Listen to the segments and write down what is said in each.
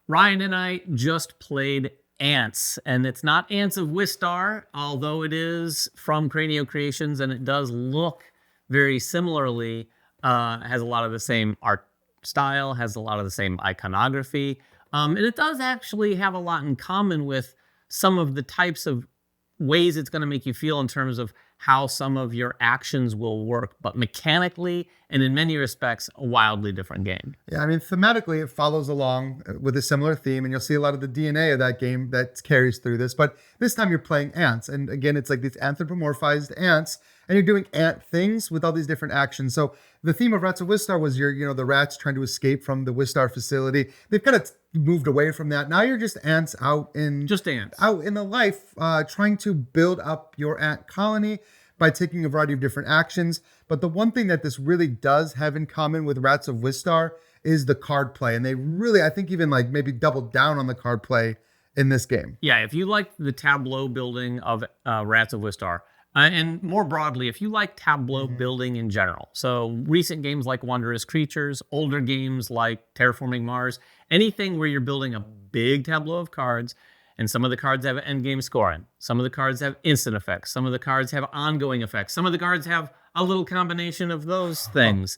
Ryan and I just played ANTS, and it's not Ants of Wistar, although it is from Cranio Creations, and it does look very similarly. Has a lot of the same art style, has a lot of the same iconography, and it does actually have a lot in common with some of the types of ways it's going to make you feel in terms of how some of your actions will work, but mechanically and in many respects, a wildly different game. Yeah, I mean, thematically, it follows along with a similar theme, and you'll see a lot of the DNA of that game that carries through this. But this time you're playing ants, and again, it's like these anthropomorphized ants, and you're doing ant things with all these different actions. So the theme of Rats of Wistar was the rats trying to escape from the Wistar facility. They've kind of moved away from that. Now you're just ants out in the life, trying to build up your ant colony by taking a variety of different actions. But the one thing that this really does have in common with Rats of Wistar is the card play. And they really, I think, even like maybe doubled down on the card play in this game. Yeah, if you like the tableau building of Rats of Wistar, and more broadly, if you like tableau building in general, so recent games like Wondrous Creatures, older games like Terraforming Mars, anything where you're building a big tableau of cards, and some of the cards have endgame scoring, some of the cards have instant effects, some of the cards have ongoing effects, some of the cards have a little combination of those things,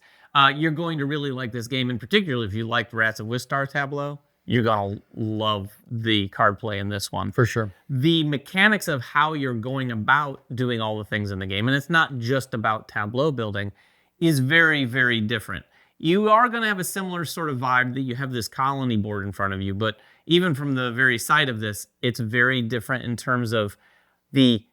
you're going to really like this game. And particularly if you liked Rats of Wistar tableau, you're going to love the card play in this one. For sure. The mechanics of how you're going about doing all the things in the game, and it's not just about tableau building, is very, very different. You are going to have a similar sort of vibe that you have this colony board in front of you, but even from the very side of this, it's very different in terms of the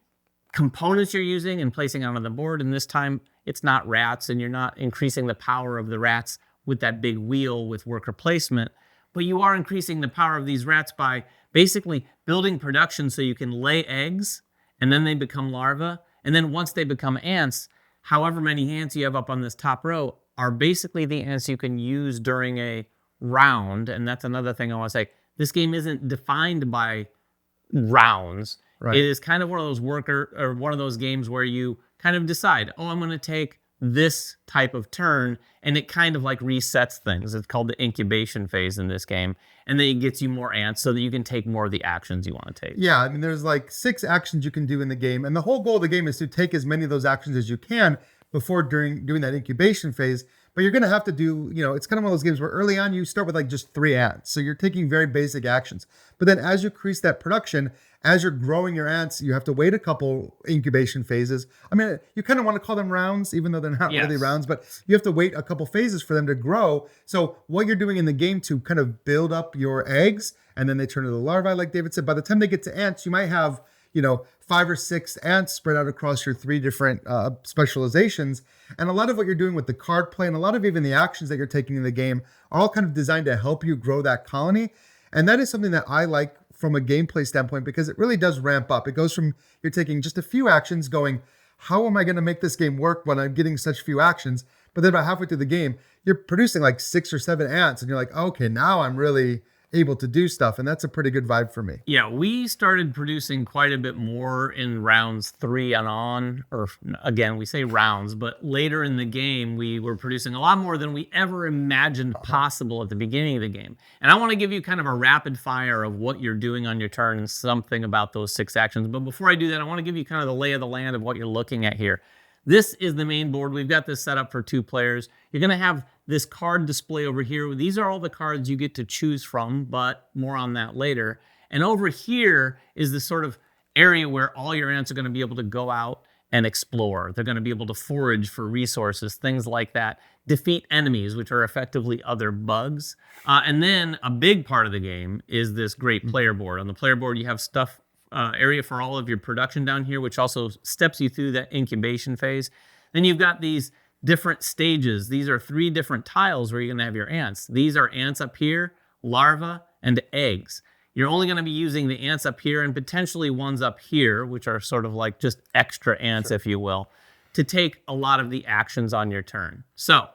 components you're using and placing onto the board. And this time, it's not rats, and you're not increasing the power of the rats with that big wheel with worker placement. But you are increasing the power of these rats by basically building production so you can lay eggs, and then they become larvae. And then once they become ants, however many ants you have up on this top row are basically the ants you can use during a round. And that's another thing I want to say. This game isn't defined by rounds. Right. It is kind of one of those games where you kind of decide, I'm going to take this type of turn, and it kind of like resets things. It's called the incubation phase in this game, and then it gets you more ants so that you can take more of the actions you want to take. Yeah, I mean, there's like 6 actions you can do in the game, and the whole goal of the game is to take as many of those actions as you can before doing that incubation phase. But you're going to have to do, it's kind of one of those games where early on you start with like just 3 ants. So you're taking very basic actions. But then as you increase that production, as you're growing your ants, you have to wait a couple incubation phases. I mean, you kind of want to call them rounds, even though they're not really rounds, but you have to wait a couple phases for them to grow. So what you're doing in the game to kind of build up your eggs, and then they turn into larvae, like David said, by the time they get to ants, you might have 5 or 6 ants spread out across your 3 different specializations. And a lot of what you're doing with the card play and a lot of even the actions that you're taking in the game are all kind of designed to help you grow that colony. And that is something that I like from a gameplay standpoint, because it really does ramp up. It goes from you're taking just a few actions going, how am I going to make this game work when I'm getting such few actions? But then about halfway through the game, you're producing like 6 or 7 ants, and you're like, okay, now I'm really able to do stuff, and that's a pretty good vibe for me. Yeah, we started producing quite a bit more in rounds 3 and on, or again, we say rounds, but later in the game, we were producing a lot more than we ever imagined possible at the beginning of the game. And I want to give you kind of a rapid fire of what you're doing on your turn and something about those 6 actions. But before I do that, I want to give you kind of the lay of the land of what you're looking at here. This is the main board. We've got this set up for 2 players. You're going to have this card display over here. These are all the cards you get to choose from, but more on that later. And over here is the sort of area where all your ants are going to be able to go out and explore. They're going to be able to forage for resources, things like that. Defeat enemies, which are effectively other bugs. And then a big part of the game is this great player board. On the player board, you have stuff area for all of your production down here, which also steps you through that incubation phase. Then you've got these different stages. These are 3 different tiles where you're going to have your ants. These are ants up here, larvae, and eggs. You're only going to be using the ants up here and potentially ones up here, which are sort of like just extra ants, if you will, to take a lot of the actions on your turn. So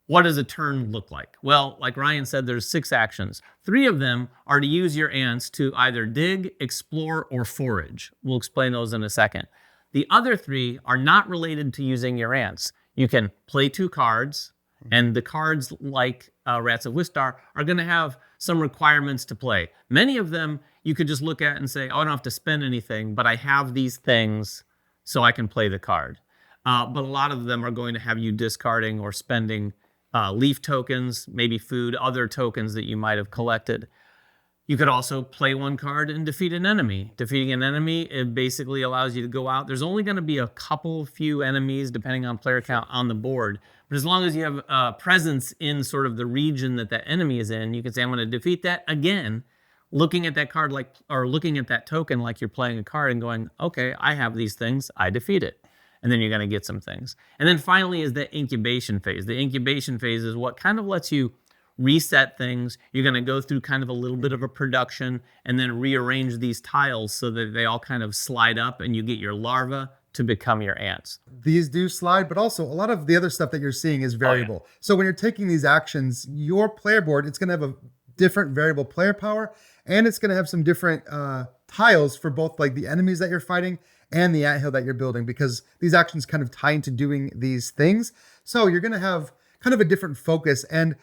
what does a turn look like? Well, like Ryan said, there's 6 actions. 3 of them are to use your ants to either dig, explore, or forage. We'll explain those in a second. The other 3 are not related to using your ants. You can play 2 cards, and the cards, like Rats of Wistar, are going to have some requirements to play. Many of them you could just look at and say, oh, I don't have to spend anything, but I have these things so I can play the card. But a lot of them are going to have you discarding or spending leaf tokens, maybe food, other tokens that you might have collected. You could also play one card and defeat an enemy. Defeating an enemy, it basically allows you to go out. There's only going to be a few enemies, depending on player count, on the board. But as long as you have presence in sort of the region that that enemy is in, you can say, I'm going to defeat that again, looking at that card or looking at that token like you're playing a card and going, okay, I have these things, I defeat it. And then you're going to get some things. And then finally is the incubation phase. The incubation phase is what kind of lets you reset things. You're going to go through kind of a little bit of a production and then rearrange these tiles so that they all kind of slide up and you get your larva to become your ants. These do slide, but also a lot of the other stuff that you're seeing is variable. Oh, yeah. So when you're taking these actions, your player board, it's going to have a different variable player power, and it's going to have some different tiles for both like the enemies that you're fighting and the anthill that you're building, because these actions kind of tie into doing these things. So you're going to have kind of a different focus, and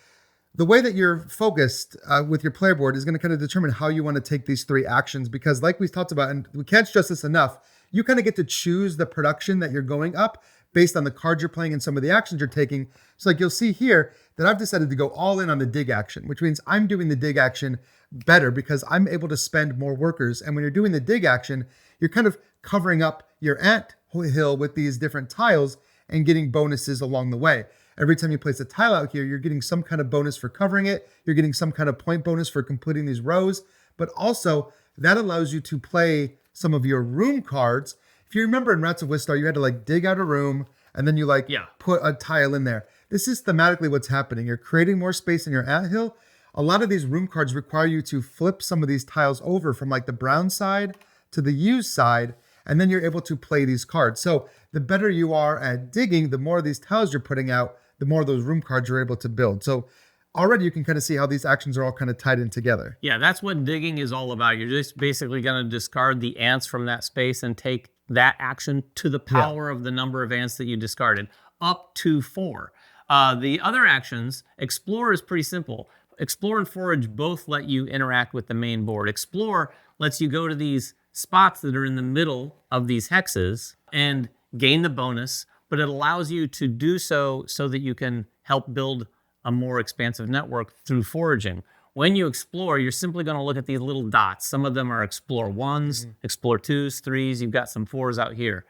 the way that you're focused with your player board is going to kind of determine how you want to take these three actions, because like we talked about, and we can't stress this enough, you kind of get to choose the production that you're going up based on the cards you're playing and some of the actions you're taking. So like you'll see here that I've decided to go all in on the dig action, which means I'm doing the dig action better because I'm able to spend more workers. And when you're doing the dig action, you're kind of covering up your ant hill with these different tiles and getting bonuses along the way. Every time you place a tile out here, you're getting some kind of bonus for covering it. You're getting some kind of point bonus for completing these rows, but also that allows you to play some of your room cards. If you remember in Rats of Wistar, you had to like dig out a room and then you put a tile in there. This is thematically what's happening. You're creating more space in your anthill. A lot of these room cards require you to flip some of these tiles over from like the brown side to the used side, and then you're able to play these cards. So the better you are at digging, the more of these tiles you're putting out, the more of those room cards you're able to build. So already you can kind of see how these actions are all kind of tied in together. Yeah, that's what digging is all about. You're just basically going to discard the ants from that space and take that action to the power of the number of ants that you discarded, up to 4. The other actions, explore is pretty simple. Explore and forage both let you interact with the main board. Explore lets you go to these spots that are in the middle of these hexes and gain the bonus, but it allows you to do so that you can help build a more expansive network through foraging. When you explore, you're simply going to look at these little dots. Some of them are explore 1s, explore 2s, 3s. You've got some 4s out here.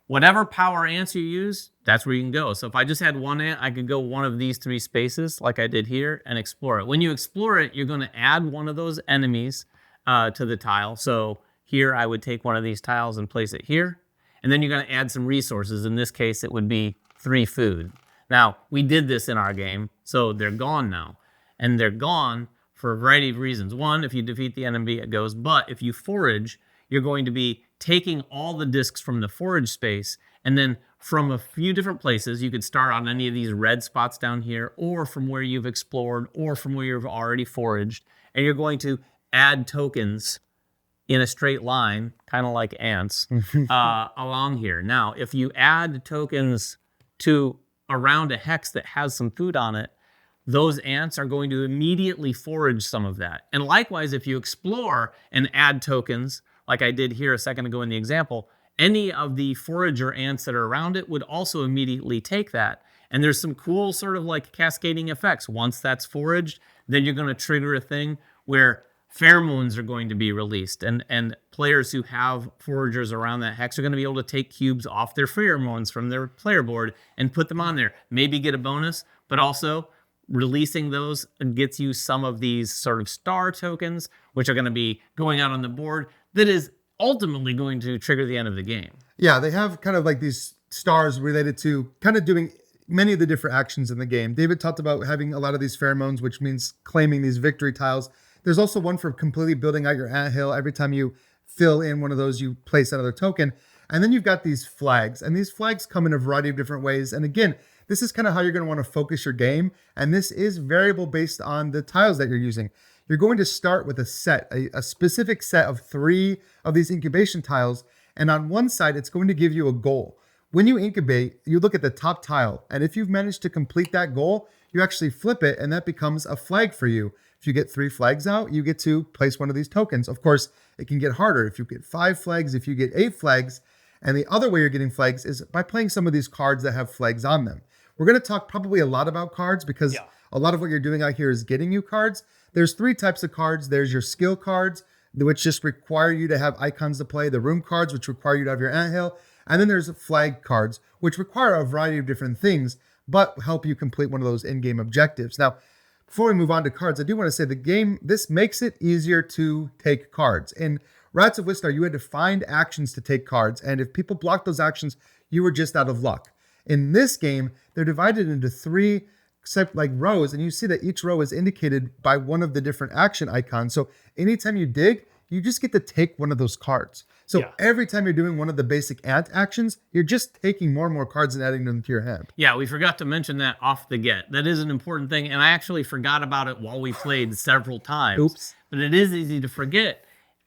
Whatever power ants you use, that's where you can go. So if I just had one ant, I could go one of these 3 spaces like I did here and explore it. When you explore it, you're going to add one of those enemies to the tile. So here I would take one of these tiles and place it here. And then you're going to add some resources. In this case, it would be 3 food. Now, we did this in our game, so they're gone now. And they're gone for a variety of reasons. One, if you defeat the enemy, it goes. But if you forage, you're going to be taking all the discs from the forage space, and then from a few different places, you could start on any of these red spots down here, or from where you've explored, or from where you've already foraged, and you're going to add tokens in a straight line, kind of like ants, along here. Now, if you add tokens to around a hex that has some food on it, those ants are going to immediately forage some of that. And likewise, if you explore and add tokens, like I did here a second ago in the example, any of the forager ants that are around it would also immediately take that. And there's some cool sort of like cascading effects. Once that's foraged, then you're going to trigger a thing where pheromones are going to be released. And players who have foragers around that hex are going to be able to take cubes off their pheromones from their player board and put them on there. Maybe get a bonus, but also releasing those gets you some of these sort of star tokens, which are going to be going out on the board. That is ultimately going to trigger the end of the game. Yeah, they have kind of like these stars related to kind of doing many of the different actions in the game. David talked about having a lot of these pheromones, which means claiming these victory tiles. There's also one for completely building out your anthill. Every time you fill in one of those, you place another token. And then you've got these flags. And these flags come in a variety of different ways. And again, this is kind of how you're going to want to focus your game. And this is variable based on the tiles that you're using. You're going to start with a specific set of 3 of these incubation tiles. And on one side, it's going to give you a goal. When you incubate, you look at the top tile. And if you've managed to complete that goal, you actually flip it and that becomes a flag for you. If you get 3 flags out, you get to place one of these tokens. Of course, it can get harder if you get 5 flags, if you get 8 flags. And the other way you're getting flags is by playing some of these cards that have flags on them. We're going to talk probably a lot about cards because a lot of what you're doing out here is getting you cards. There's 3 types of cards. There's your skill cards, which just require you to have icons to play. The room cards, which require you to have your anthill. And then there's flag cards, which require a variety of different things, but help you complete one of those in-game objectives. Now, before we move on to cards, I do want to say the game, this makes it easier to take cards. In Rats of Wistar, you had to find actions to take cards, and if people blocked those actions, you were just out of luck. In this game, they're divided into 3 like rows, and you see that each row is indicated by one of the different action icons. So anytime you dig, you just get to take one of those cards. So every time you're doing one of the basic ant actions, you're just taking more and more cards and adding them to your hand. Yeah, we forgot to mention that off the get. That is an important thing, and I actually forgot about it while we played several times. Oops. But it is easy to forget.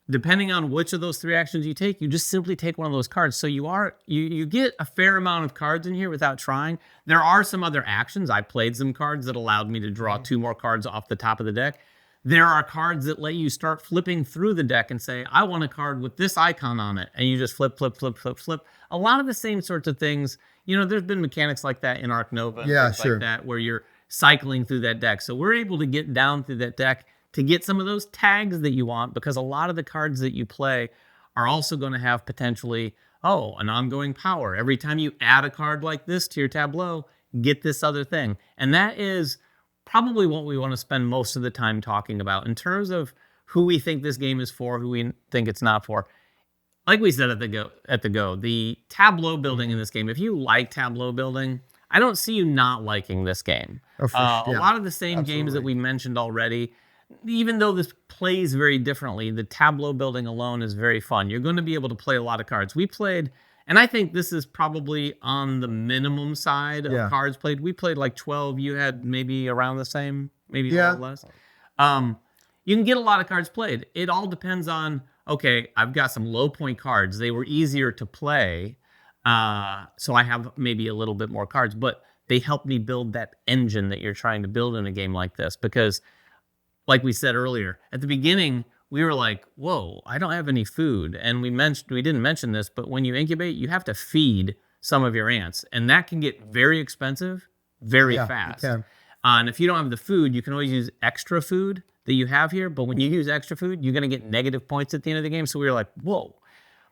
Depending on which of those 3 actions you take, you just simply take one of those cards. So you get a fair amount of cards in here without trying. There are some other actions. I played some cards that allowed me to draw 2 more cards off the top of the deck. There are cards that let you start flipping through the deck and say, I want a card with this icon on it. And you just flip, flip, flip, flip, flip. A lot of the same sorts of things. You know, there's been mechanics like that in Arc Nova and things like that where you're cycling through that deck. So we're able to get down through that deck to get some of those tags that you want, because a lot of the cards that you play are also going to have potentially, an ongoing power. Every time you add a card like this to your tableau, get this other thing. And that is probably what we want to spend most of the time talking about in terms of who we think this game is for, who we think it's not for. Like we said at the go, the tableau building in this game, if you like tableau building, I don't see you not liking this game. A lot of the same games that we mentioned already, even though this plays very differently, the tableau building alone is very fun. You're going to be able to play a lot of cards. We played, and I think this is probably on the minimum side of cards played. We played like 12. You had maybe around the same, maybe a little less. You can get a lot of cards played. It all depends on, okay, I've got some low point cards. They were easier to play, so I have maybe a little bit more cards, but they help me build that engine that you're trying to build in a game like this, because like we said earlier, at the beginning, we were like, whoa, I don't have any food. And we didn't mention this, but when you incubate, you have to feed some of your ants. And that can get very expensive very fast. And if you don't have the food, you can always use extra food that you have here. But when you use extra food, you're going to get negative points at the end of the game. So we were like, whoa.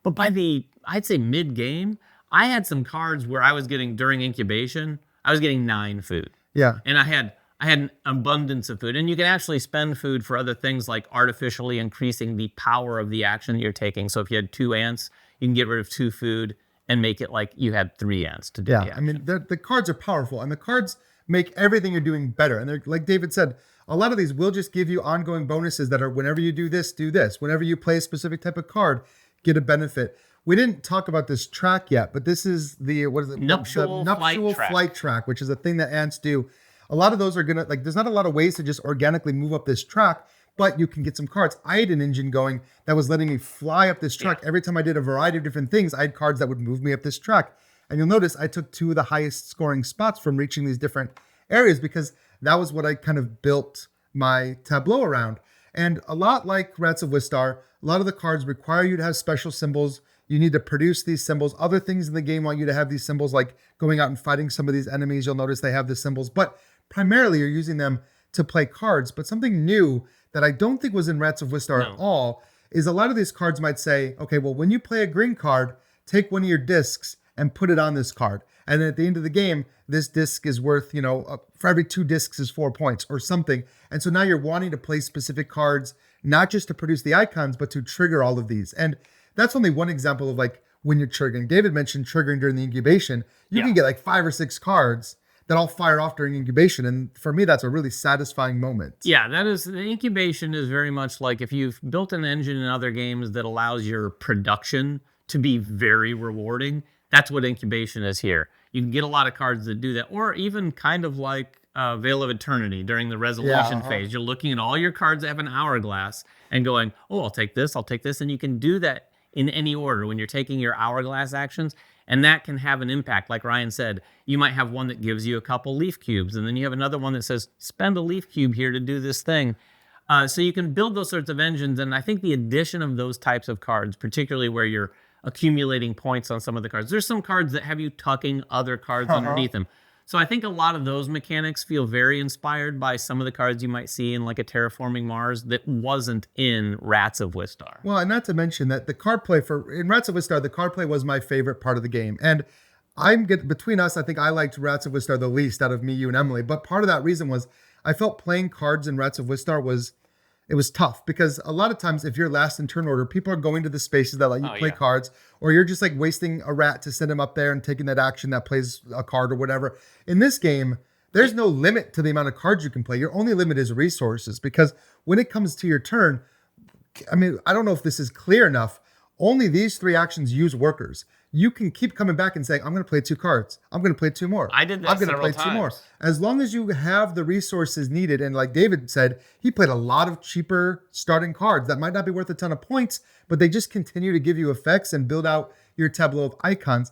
But by I'd say mid-game, I had some cards where I was getting, during incubation, I was getting 9 food. Yeah. And I had an abundance of food, and you can actually spend food for other things like artificially increasing the power of the action that you're taking. So if you had 2 ants, you can get rid of 2 food and make it like you had 3 ants to do the action. I mean, the cards are powerful, and the cards make everything you're doing better. And they're, like David said, a lot of these will just give you ongoing bonuses that are whenever you do this, do this. Whenever you play a specific type of card, get a benefit. We didn't talk about this track yet, but this is the nuptial flight track, which is a thing that ants do. A lot of those are going to, like, there's not a lot of ways to just organically move up this track, but you can get some cards. I had an engine going that was letting me fly up this track. Every time I did a variety of different things, I had cards that would move me up this track. And you'll notice I took 2 of the highest scoring spots from reaching these different areas because that was what I kind of built my tableau around. And a lot like Rats of Wistar, a lot of the cards require you to have special symbols. You need to produce these symbols. Other things in the game want you to have these symbols, like going out and fighting some of these enemies. You'll notice they have the symbols, but primarily you're using them to play cards. But something new that I don't think was in Rats of Wistar at all is a lot of these cards might say, okay, well, when you play a green card, take one of your discs and put it on this card. And then at the end of the game, this disc is worth, for every 2 discs is 4 points or something. And so now you're wanting to play specific cards, not just to produce the icons, but to trigger all of these. And that's only one example of like when you're triggering. David mentioned triggering during the incubation. You can get like 5 or 6 cards that all fire off during incubation. And for me, that's a really satisfying moment. Yeah, the incubation is very much like if you've built an engine in other games that allows your production to be very rewarding, that's what incubation is here. You can get a lot of cards that do that, or even kind of like Veil of Eternity during the resolution phase. You're looking at all your cards that have an hourglass and going, oh, I'll take this, and you can do that in any order when you're taking your hourglass actions. And that can have an impact. Like Ryan said, you might have one that gives you a couple leaf cubes, and then you have another one that says, spend a leaf cube here to do this thing. So you can build those sorts of engines, and I think the addition of those types of cards, particularly where you're accumulating points on some of the cards, there's some cards that have you tucking other cards underneath them. So I think a lot of those mechanics feel very inspired by some of the cards you might see in like a Terraforming Mars that wasn't in Rats of Wistar. Well, and not to mention that the card play in Rats of Wistar, the card play was my favorite part of the game. And between us, I think I liked Rats of Wistar the least out of me, you, and Emily. But part of that reason was I felt playing cards in Rats of Wistar was tough, because a lot of times if you're last in turn order, people are going to the spaces that let you play cards, or you're just like wasting a rat to send him up there and taking that action that plays a card or whatever. In this game, there's no limit to the amount of cards you can play. Your only limit is resources, because when it comes to your turn, I mean, I don't know if this is clear enough. Only these 3 actions use workers. You can keep coming back and saying, I'm going to play 2 cards. I'm going to play 2 more. I did that I'm going to play several 2 more. times. As long as you have the resources needed. And like David said, he played a lot of cheaper starting cards that might not be worth a ton of points, but they just continue to give you effects and build out your tableau of icons.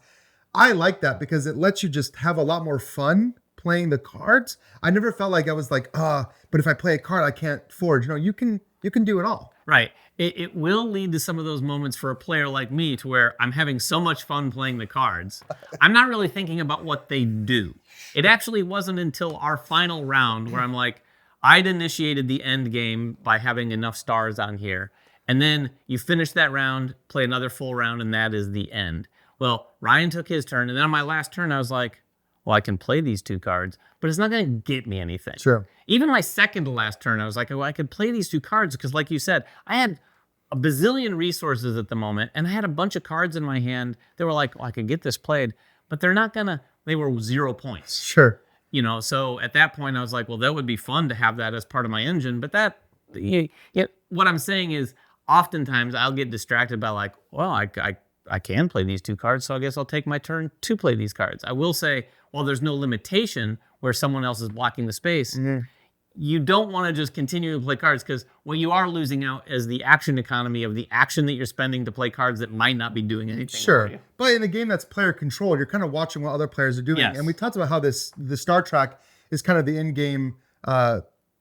I like that because it lets you just have a lot more fun playing the cards. I never felt like I was like, but if I play a card, I can't forge. You can do it all. Right. It will lead to some of those moments for a player like me to where I'm having so much fun playing the cards. I'm not really thinking about what they do. It actually wasn't until our final round where I'm like, I'd initiated the end game by having enough stars on here. And then you finish that round, play another full round, and that is the end. Well, Ryan took his turn. And then on my last turn, I was like, well, I can play these 2 cards, but it's not going to get me anything. Sure. Even my second to last turn, I was like, well, I could play these 2 cards because, like you said, I had a bazillion resources at the moment, and I had a bunch of cards in my hand. They were like, well, I could get this played, but they were 0 points. Sure. So at that point, I was like, well, that would be fun to have that as part of my engine. But what I'm saying is, oftentimes I'll get distracted by like, well, I can play these 2 cards, so I guess I'll take my turn to play these cards. I will say, while there's no limitation where someone else is blocking the space, you don't want to just continue to play cards, because what you are losing out is the action economy of the action that you're spending to play cards that might not be doing anything. Sure. For you. But in a game that's player controlled, you're kind of watching what other players are doing. Yes. And we talked about how the star track is kind of the in-game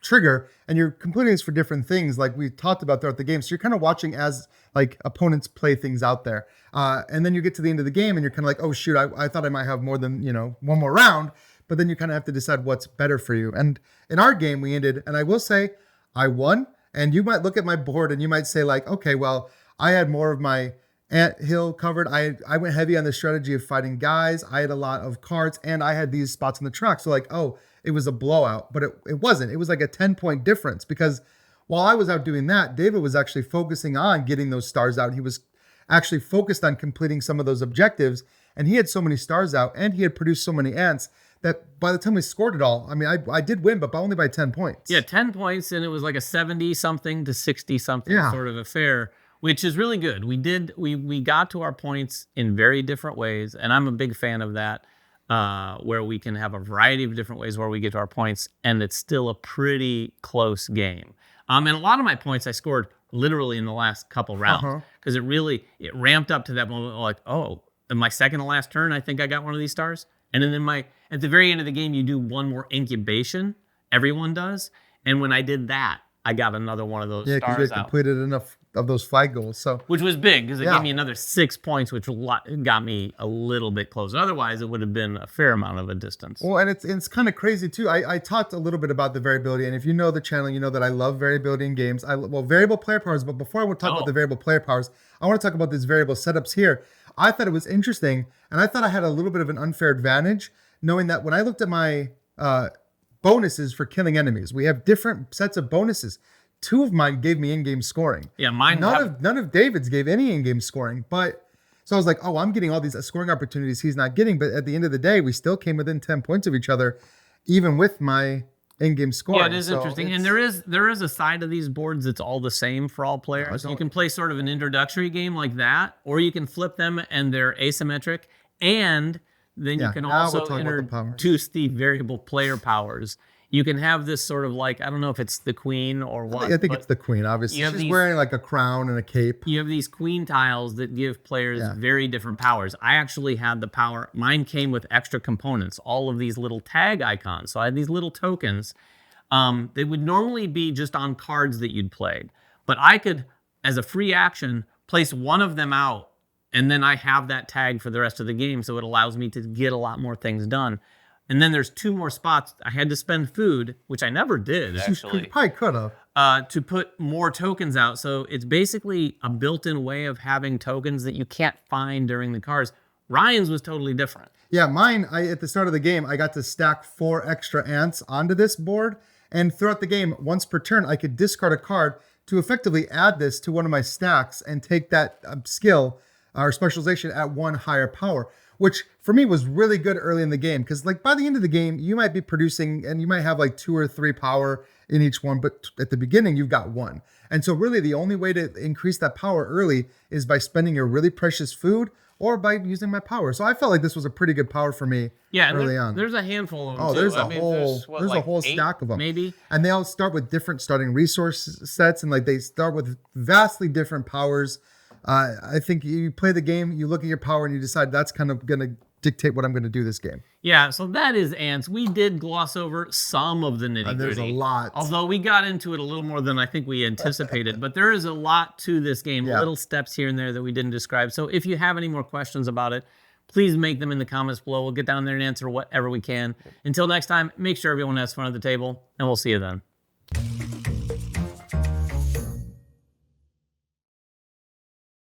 trigger, and you're completing this for different things like we talked about throughout the game. So you're kind of watching as like opponents play things out there. And then you get to the end of the game and you're kind of like, oh shoot, I thought I might have more than, one more round. But then you kind of have to decide what's better for you. And in our game, we ended, and I will say I won. And you might look at my board and you might say like, okay, well, I had more of my ant hill covered. I went heavy on the strategy of fighting guys. I had a lot of cards and I had these spots on the track. So like, oh, it was a blowout, but it wasn't. It was like a 10-point difference, because while I was out doing that, David was actually focusing on getting those stars out. He was actually focused on completing some of those objectives, and he had so many stars out and he had produced so many ants that by the time we scored it all, I mean, I did win, but only by 10 points. Yeah, 10 points, and it was like a 70-something to 60-something sort of affair, which is really good. We got to our points in very different ways, and I'm a big fan of that, where we can have a variety of different ways where we get to our points, and it's still a pretty close game. And a lot of my points I scored literally in the last couple rounds, because it ramped up to that moment like, oh, in my second to last turn, I think I got one of these stars. And then at the very end of the game, you do one more incubation. Everyone does. And when I did that, I got another one of those stars because we had completed enough of those flag goals. Which was big, because it gave me another 6 points, which got me a little bit closer. Otherwise, it would have been a fair amount of a distance. Well, and it's kind of crazy too. I talked a little bit about the variability, and if you know the channel, you know that I love variability in games. Variable player powers, but before I would talk about the variable player powers, I want to talk about these variable setups here. I thought it was interesting, and I thought I had a little bit of an unfair advantage, knowing that when I looked at my bonuses for killing enemies, we have different sets of bonuses. 2 of mine gave me in-game scoring. Yeah, mine. None of David's gave any in-game scoring. But so I was like, oh, I'm getting all these scoring opportunities he's not getting. But at the end of the day, we still came within 10 points of each other, even with my in-game scoring. Yeah, it is interesting. And there is a side of these boards that's all the same for all players. You can play sort of an introductory game like that, or you can flip them and they're asymmetric. And then you can also introduce the variable player powers. You can have this sort of like, I don't know if it's the queen or what. I think it's the queen, obviously. She's wearing like a crown and a cape. You have these queen tiles that give players very different powers. I actually had the power. Mine came with extra components, all of these little tag icons. So I had these little tokens They would normally be just on cards that you'd played. But I could, as a free action, place one of them out, and then I have that tag for the rest of the game, so it allows me to get a lot more things done. And then there's 2 more spots. I had to spend food, which I never did, actually. You probably could have. To put more tokens out. So it's basically a built-in way of having tokens that you can't find during the cards. Ryan's was totally different. Yeah, mine, at the start of the game, I got to stack 4 extra ants onto this board. And throughout the game, once per turn, I could discard a card to effectively add this to one of my stacks and take that skill or specialization at 1 higher power, which for me was really good early in the game. Because like by the end of the game, you might be producing and you might have like 2 or 3 power in each one, but at the beginning you've got 1. And so really the only way to increase that power early is by spending your really precious food or by using my power. So I felt like this was a pretty good power for me early on. There's a handful of them. Oh, too. there's a whole stack of them. Maybe. And they all start with different starting resource sets, and like they start with vastly different powers. I think you play the game, you look at your power, and you decide that's kind of going to dictate what I'm going to do this game. Yeah, so that is Ants. We did gloss over some of the nitty-gritty. There's a lot. Although we got into it a little more than I think we anticipated. But there is a lot to this game, little steps here and there that we didn't describe. So if you have any more questions about it, please make them in the comments below. We'll get down there and answer whatever we can. Until next time, make sure everyone has fun at the table, and we'll see you then.